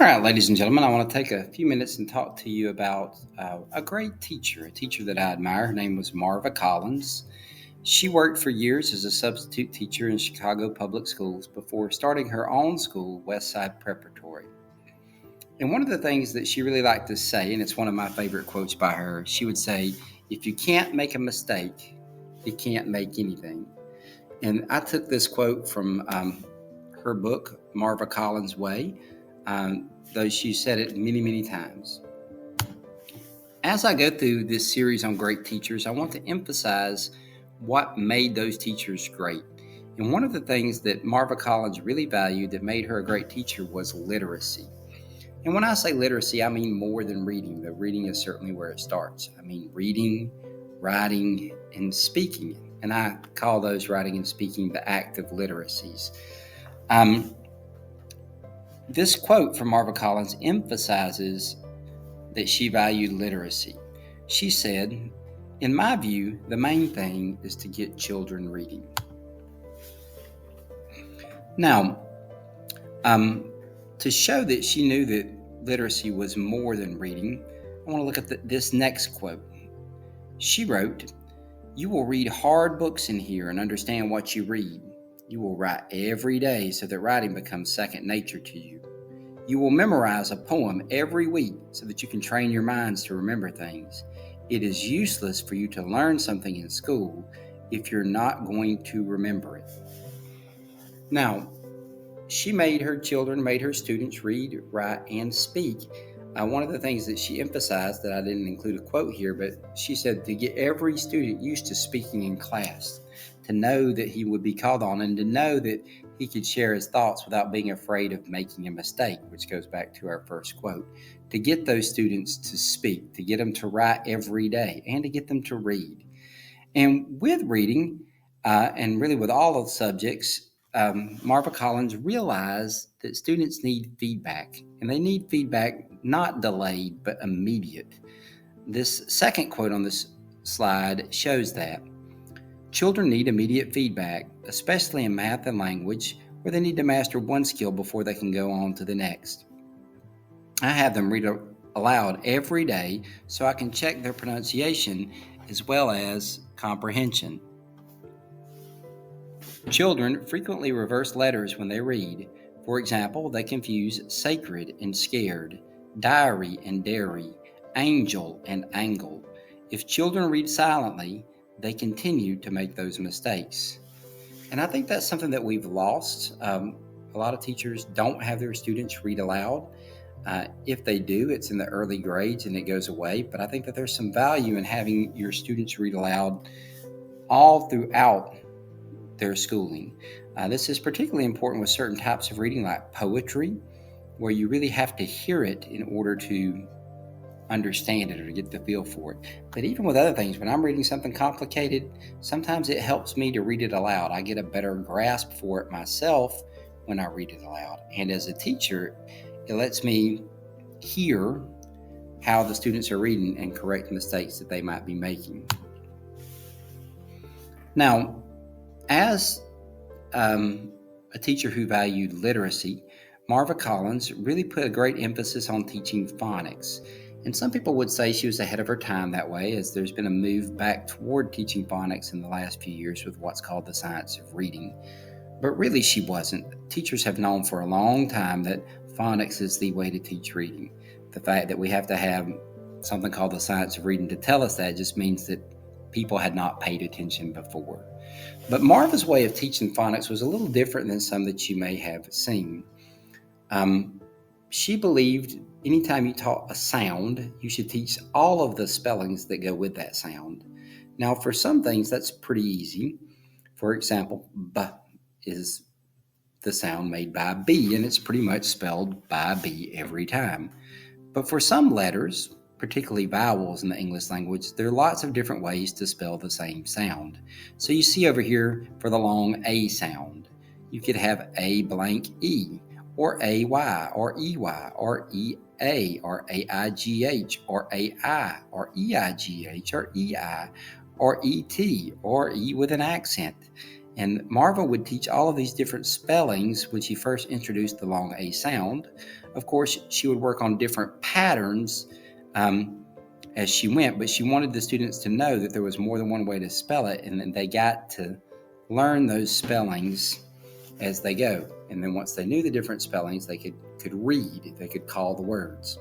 right, ladies and gentlemen, I want to take a few minutes and talk to you about a great teacher, a teacher that I admire. Her name was Marva Collins. She worked for years as a substitute teacher in Chicago public schools before starting her own school, Westside Preparatory. And one of the things that she really liked to say, and it's one of my favorite quotes by her, she would say, "If you can't make a mistake, you can't make anything." And I took this quote from her book, Marva Collins' Way, though she said it many, many times. As I go through this series on great teachers, I want to emphasize what made those teachers great. And one of the things that Marva Collins really valued that made her a great teacher was literacy. And when I say literacy, I mean more than reading, though reading is certainly where it starts. I mean reading, writing, and speaking. And I call those writing and speaking the active literacies. This quote from Marva Collins emphasizes that she valued literacy. She said, "In my view, the main thing is to get children reading." Now, to show that she knew that literacy was more than reading, I want to look at this next quote. She wrote, "You will read hard books in here and understand what you read. You will write every day so that writing becomes second nature to you. You will memorize a poem every week so that you can train your minds to remember things. It is useless for you to learn something in school if you're not going to remember it." Now, she made her students read, write, and speak. One of the things that she emphasized that I didn't include a quote here, but she said to get every student used to speaking in class, to know that he would be called on and to know that he could share his thoughts without being afraid of making a mistake, which goes back to our first quote. To get those students to speak, to get them to write every day, and to get them to read. And with reading, and really with all of the subjects, Marva Collins realized that students need feedback, and they need feedback not delayed, but immediate. This second quote on this slide shows that. Children need immediate feedback, especially in math and language, where they need to master one skill before they can go on to the next. I have them read aloud every day so I can check their pronunciation as well as comprehension. Children frequently reverse letters when they read. For example, they confuse sacred and scared, diary and dairy, angel and angle. If children read silently, they continue to make those mistakes. And I think that's something that we've lost. A lot of teachers don't have their students read aloud. If they do, it's in the early grades and it goes away. But I think that there's some value in having your students read aloud all throughout their schooling. This is particularly important with certain types of reading like poetry, where you really have to hear it in order to understand it or to get the feel for it. But even with other things, when I'm reading something complicated, sometimes it helps me to read it aloud. I get a better grasp for it myself when I read it aloud. And as a teacher, it lets me hear how the students are reading and correct mistakes that they might be making. Now, as a teacher who valued literacy, Marva Collins really put a great emphasis on teaching phonics. And some people would say she was ahead of her time that way, as there's been a move back toward teaching phonics in the last few years with what's called the science of reading. But really, she wasn't. Teachers have known for a long time that phonics is the way to teach reading. The fact that we have to have something called the science of reading to tell us that just means that people had not paid attention before. But Marva's way of teaching phonics was a little different than some that you may have seen. She believed anytime you taught a sound, you should teach all of the spellings that go with that sound. Now, for some things, that's pretty easy. For example, B is the sound made by B, and it's pretty much spelled by B every time. But for some letters, particularly vowels in the English language, there are lots of different ways to spell the same sound. So you see over here for the long A sound, you could have A blank E, or AY, or EY, or EA, or AIGH, or AI, or EIGH, or EI, or ET, or E with an accent. And Marva would teach all of these different spellings when she first introduced the long A sound. Of course, she would work on different patterns as she went, but she wanted the students to know that there was more than one way to spell it, and then they got to learn those spellings as they go. And then once they knew the different spellings, they could read, they could call the words.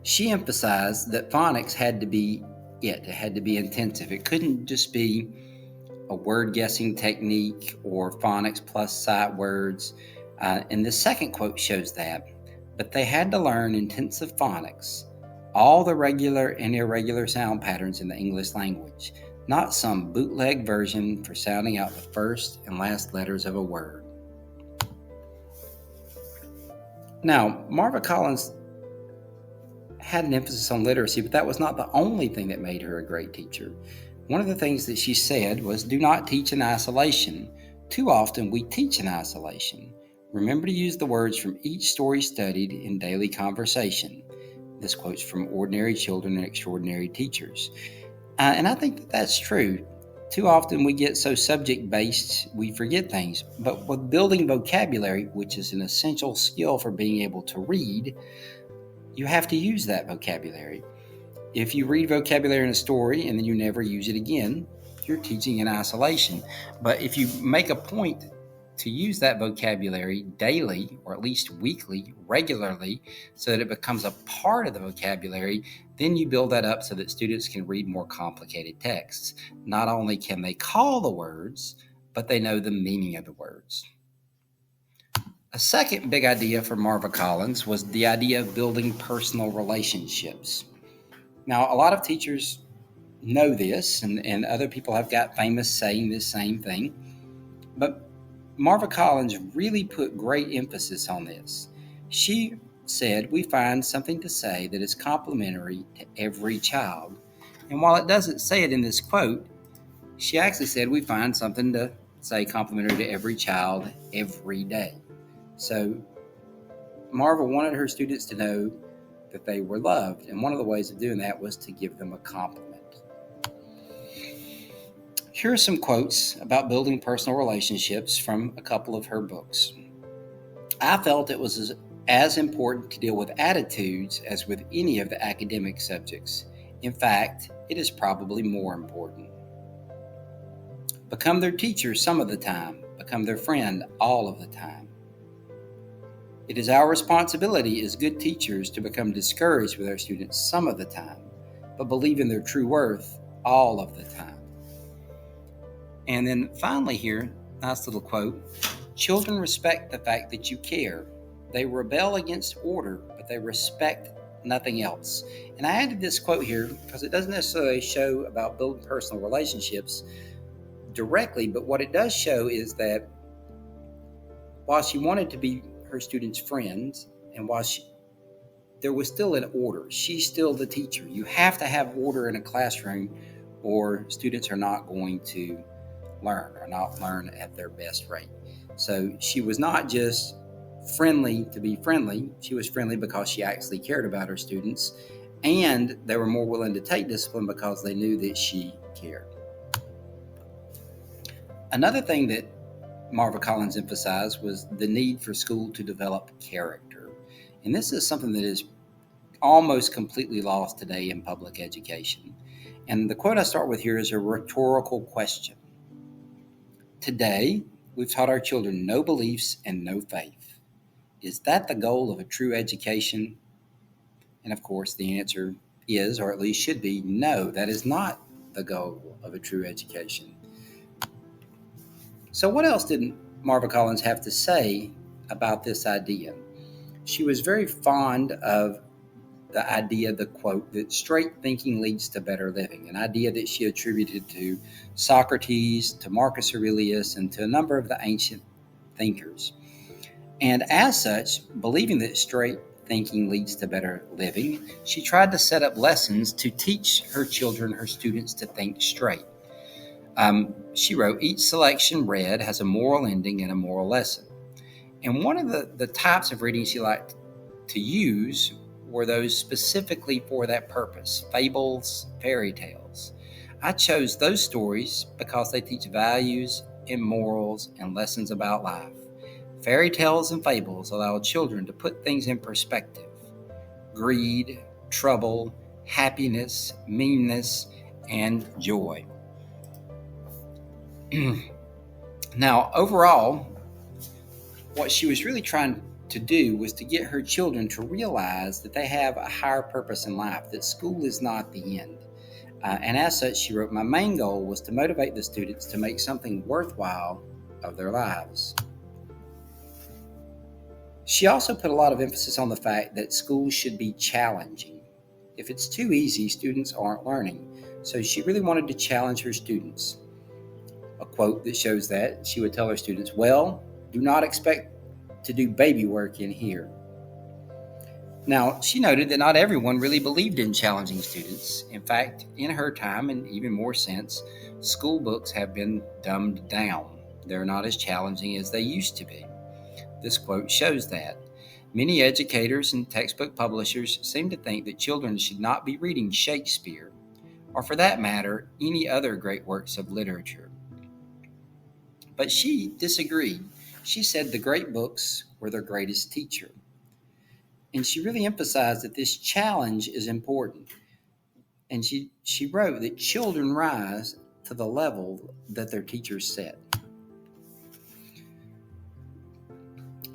She emphasized that phonics had to be it had to be intensive. It couldn't just be a word guessing technique or phonics plus sight words. And the second quote shows that. But they had to learn intensive phonics, all the regular and irregular sound patterns in the English language, not some bootleg version for sounding out the first and last letters of a word. Now, Marva Collins had an emphasis on literacy, but that was not the only thing that made her a great teacher. One of the things that she said was, do not teach in isolation. Too often we teach in isolation. Remember to use the words from each story studied in daily conversation. This quote's from Ordinary Children and Extraordinary Teachers. And I think that that's true. Too often we get so subject-based, we forget things. But with building vocabulary, which is an essential skill for being able to read, you have to use that vocabulary. If you read vocabulary in a story and then you never use it again, you're teaching in isolation. But if you make a point to use that vocabulary daily, or at least weekly, regularly, so that it becomes a part of the vocabulary, then you build that up so that students can read more complicated texts. Not only can they call the words, but they know the meaning of the words. A second big idea for Marva Collins was the idea of building personal relationships. Now, a lot of teachers know this, and other people have got famous saying this same thing, but Marva Collins really put great emphasis on this. She said, we find something to say that is complimentary to every child. And while it doesn't say it in this quote, she actually said we find something to say complimentary to every child every day. So Marva wanted her students to know that they were loved, and one of the ways of doing that was to give them a compliment. Here are some quotes about building personal relationships from a couple of her books. I felt it was as important to deal with attitudes as with any of the academic subjects. In fact, it is probably more important. Become their teacher some of the time, become their friend all of the time. It is our responsibility as good teachers to become discouraged with our students some of the time, but believe in their true worth all of the time. And then finally here, nice little quote, children respect the fact that you care. They rebel against order, but they respect nothing else. And I added this quote here because it doesn't necessarily show about building personal relationships directly, but what it does show is that while she wanted to be her students' friends, and while there was still an order, she's still the teacher. You have to have order in a classroom, or students are not going to learn, or not learn at their best rate. So she was not just friendly to be friendly. She was friendly because she actually cared about her students, and they were more willing to take discipline because they knew that she cared. Another thing that Marva Collins emphasized was the need for school to develop character. And this is something that is almost completely lost today in public education. And the quote I start with here is a rhetorical question. Today, we've taught our children no beliefs and no faith. Is that the goal of a true education? And of course, the answer is, or at least should be, no, that is not the goal of a true education. So what else did Marva Collins have to say about this idea? She was very fond of the idea, the quote, that straight thinking leads to better living, an idea that she attributed to Socrates, to Marcus Aurelius, and to a number of the ancient thinkers. And as such, believing that straight thinking leads to better living, she tried to set up lessons to teach her children, her students, to think straight. She wrote, each selection read has a moral ending and a moral lesson. And one of the types of reading she liked to use were those specifically for that purpose, fables, fairy tales. I chose those stories because they teach values and morals and lessons about life. Fairy tales and fables allow children to put things in perspective: greed, trouble, happiness, meanness, and joy. Now, overall, what she was really trying to do was to get her children to realize that they have a higher purpose in life, that school is not the end. And as such, she wrote, "My main goal was to motivate the students to make something worthwhile of their lives." She also put a lot of emphasis on the fact that schools should be challenging. If it's too easy, students aren't learning. So she really wanted to challenge her students. A quote that shows that: she would tell her students, "Well, do not expect to do baby work in here." Now, she noted that not everyone really believed in challenging students. In fact, in her time, and even more since, school books have been dumbed down. They're not as challenging as they used to be. This quote shows that. Many educators and textbook publishers seem to think that children should not be reading Shakespeare, or for that matter, any other great works of literature. But she disagreed. She said the great books were their greatest teacher. And she really emphasized that this challenge is important. And she wrote that children rise to the level that their teachers set.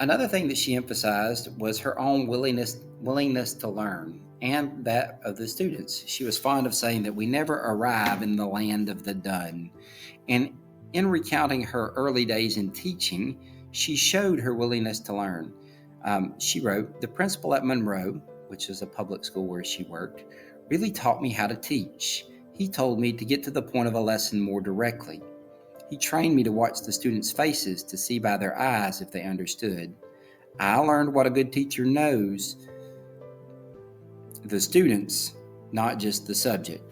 Another thing that she emphasized was her own willingness to learn, and that of the students. She was fond of saying that we never arrive in the land of the done. And in recounting her early days in teaching, she showed her willingness to learn. She wrote, "The principal at Monroe," which is a public school where she worked, "really taught me how to teach. He told me to get to the point of a lesson more directly. He trained me to watch the students' faces to see by their eyes if they understood. I learned what a good teacher knows: the students, not just the subject."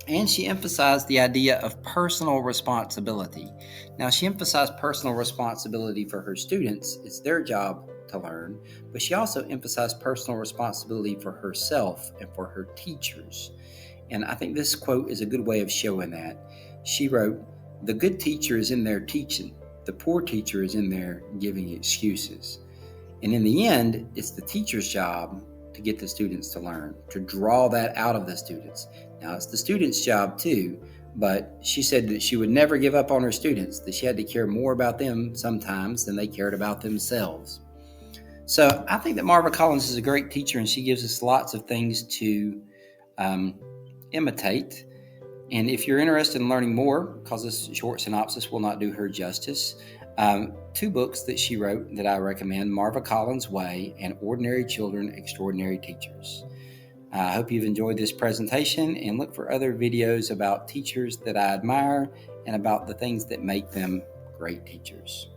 And she emphasized the idea of personal responsibility. Now, she emphasized personal responsibility for her students. It's their job to learn, but she also emphasized personal responsibility for herself and for her teachers. And I think this quote is a good way of showing that. She wrote, "The good teacher is in there teaching. The poor teacher is in there giving excuses." And in the end, it's the teacher's job to get the students to learn, to draw that out of the students. Now, it's the students' job too, but she said that she would never give up on her students, that she had to care more about them sometimes than they cared about themselves. So I think that Marva Collins is a great teacher, and she gives us lots of things to imitate. And if you're interested in learning more, because this short synopsis will not do her justice, two books that she wrote that I recommend: Marva Collins' Way and Ordinary Children, Extraordinary Teachers. I hope you've enjoyed this presentation, and look for other videos about teachers that I admire and about the things that make them great teachers.